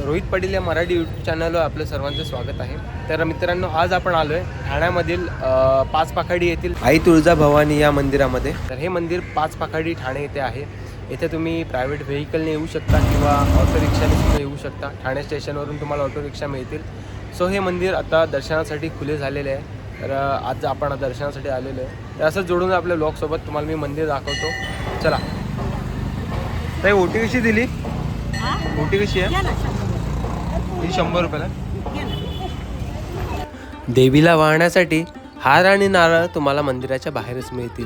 रोहित पाटील या मराठी यूट्यूब चॅनलवर आपलं सर्वांचं स्वागत आहे। तर मित्रांनो, आज आपण आलो आहे ठाण्यामधील पाचपाखाडी येथील आई तुळजाभवानी या मंदिरामध्ये। तर हे मंदिर पाचपाखाडी ठाणे येथे आहे। येथे तुम्ही प्रायव्हेट व्हेकलने येऊ शकता किंवा ऑटो रिक्षाने सुद्धा येऊ शकता। ठाणे स्टेशनवरून तुम्हाला ऑटो रिक्षा मिळतील। सो हे मंदिर आता दर्शनासाठी खुले झालेले आहे। तर आज आपण दर्शनासाठी आलेलो आहे। तर असं जोडून आपल्या ब्लॉगसोबत तुम्हाला मी मंदिर दाखवतो। चला। ताई ओटी कशी दिली? ओटी कशी आहे? ही 100 रुपयाला। देवीला वाहण्यासाठी हार आणि नारळ तुम्हाला मंदिराच्या बाहेरच मिळतील।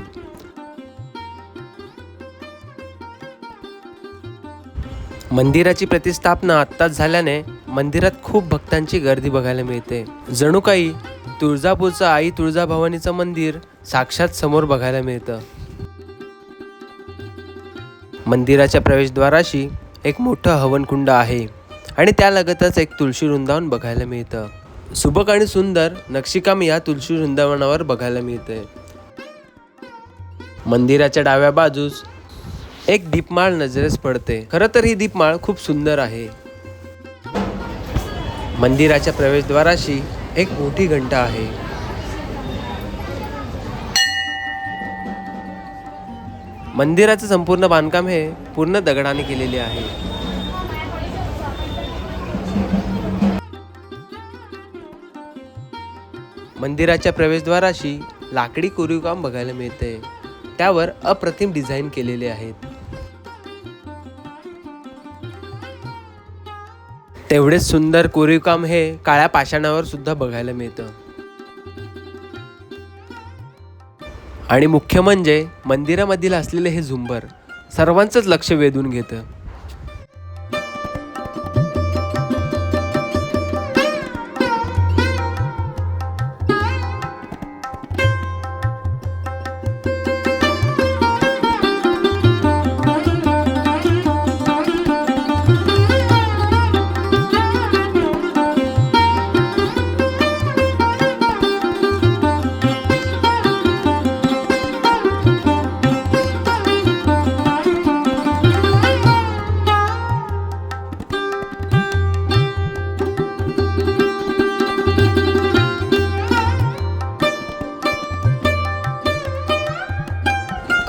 मंदिराची प्रतिष्ठापना आत्ताच झाल्याने मंदिरात खूप भक्तांची गर्दी बघायला मिळते। जणू काही तुळजापूरचं आई तुळजाभवानीचं मंदिर साक्षात समोर बघायला मिळतं। मंदिराच्या प्रवेशद्वाराशी एक मोठं हवनकुंड आहे आणि त्यालगतच एक तुळशी वृंदावन बघायला मिळतं। सुबक आणि सुंदर नक्षीकाम या तुळशी वृंदावनावर बघायला मिळते। मंदिराच्या डाव्या बाजूस एक दीपमाळ नजरेस पडते। खरं तर ही दीपमाळ खूप सुंदर आहे। मंदिराच्या प्रवेशद्वाराशी एक मोठी घंटा आहे। मंदिराचं संपूर्ण बांधकाम हे पूर्ण दगडाने केलेले आहे। मंदिराच्या प्रवेशद्वाराशी लाकडी कोरीवकाम बघायला मिळते। त्यावर अप्रतिम डिझाईन केलेले आहेत। तेवढेच सुंदर कोरीवकाम हे काळ्या पाषाणावर सुद्धा बघायला मिळतं। आणि मुख्य म्हणजे मंदिरामधील असलेले हे झुंबर सर्वांचंच लक्ष वेधून घेतं।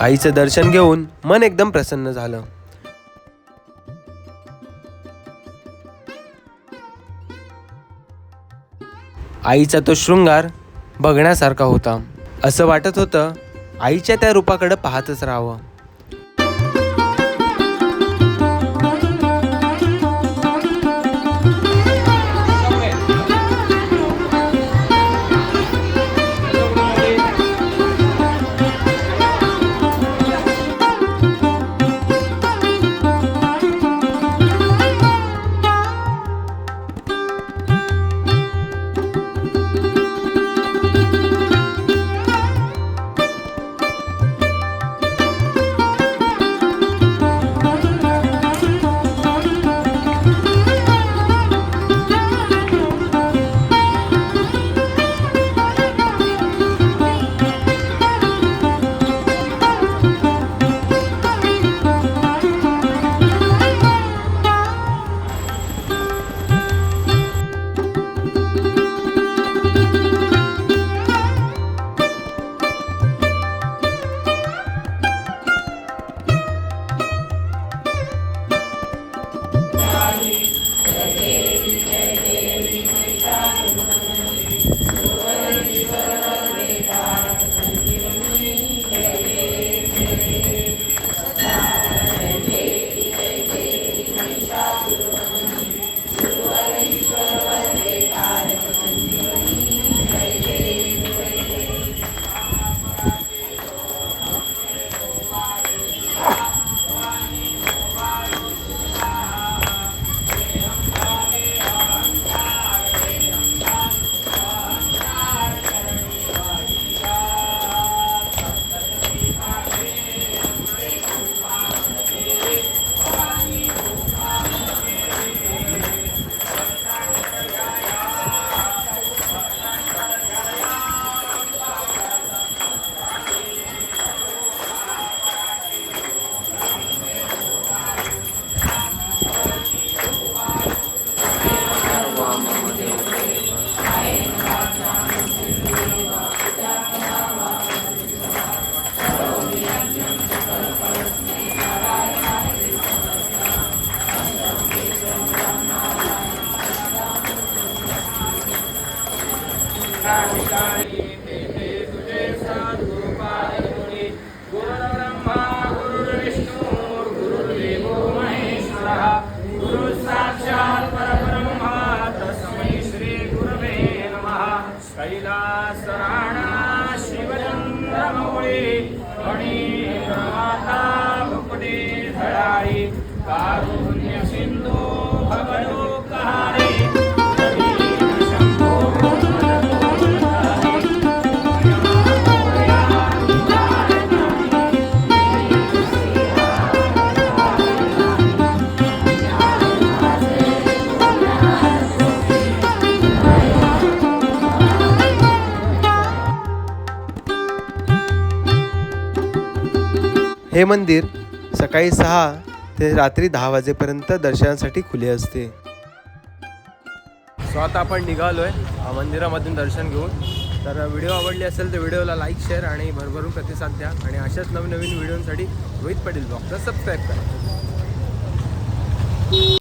आईचं दर्शन घेऊन मन एकदम प्रसन्न झालं। आईचा तो शृंगार बघण्यासारखा होता। असं वाटत होतं आईच्या त्या रूपाकडे पाहतच राहावं। हे मंदिर सकाळी 6 ते रात्री 10 वाजेपर्यंत दर्शनासाठी खुले असते. सो आता आपण निघालो आहे मंदिरामधून दर्शन घेऊन. तर व्हिडिओ आवडली असेल तर व्हिडिओला लाईक शेअर आणि भरभरून प्रतिसाद द्या आणि अशाच नवीन व्हिडिओसाठी रोहित पाटील ब्लॉगला सबस्क्राईब करा.